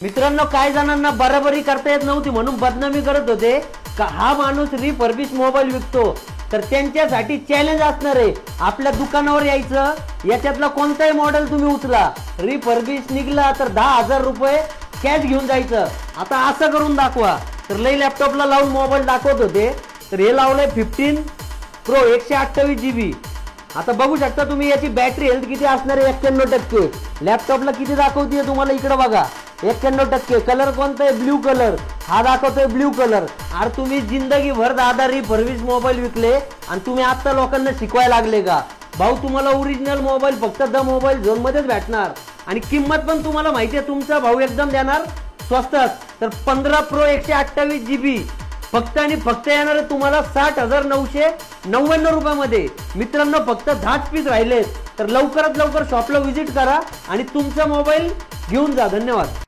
मित्रांनो, काही जणांना बराबरी करता येत नव्हती म्हणून बदनामी करत होते का हा माणूस रिफर्बिश मोबाईल विकतो। तर त्यांच्यासाठी चॅलेंज असणार आहे, आपल्या दुकानावर यायचं, याच्यातला कोणताही मॉडेल तुम्ही उचला, रिफर्बिश निघला तर 10,000 रुपये कॅश घेऊन जायचं। आता असं करून दाखवा। तर लई लॅपटॉपला लावून मोबाईल दाखवत होते, तर हे लावलंय 15 प्रो 128 GB। आता बघू शकता तुम्ही याची बॅटरी हेल्थ किती असणार आहे, 91%। लॅपटॉपला किती दाखवते तुम्हाला इकडे बघा, 91%। कलर कोणता आहे, ब्ल्यू कलर, हा दाखवतोय ब्ल्यू कलर। अरे तुम्ही जिंदगी भर दादा रिफर्बिश मोबाईल विकले आणि तुम्ही आता लोकांना शिकवायला लागले का? भाऊ, तुम्हाला ओरिजिनल मोबाईल फक्त द मोबाईल झोन मध्येच भेटणार आणि किंमत पण तुम्हाला माहिती आहे, तुमचा भाऊ एकदम देणार स्वस्तात। तर 15 प्रो 128 GB फक्त आणि फक्त येणार आहे तुम्हाला 60,999 रुपयामध्ये। मित्रांनो, फक्त 10 पीस राहिले, तर लवकरात लवकर शॉपला व्हिजिट करा आणि तुमचा मोबाईल घेऊन जा। धन्यवाद।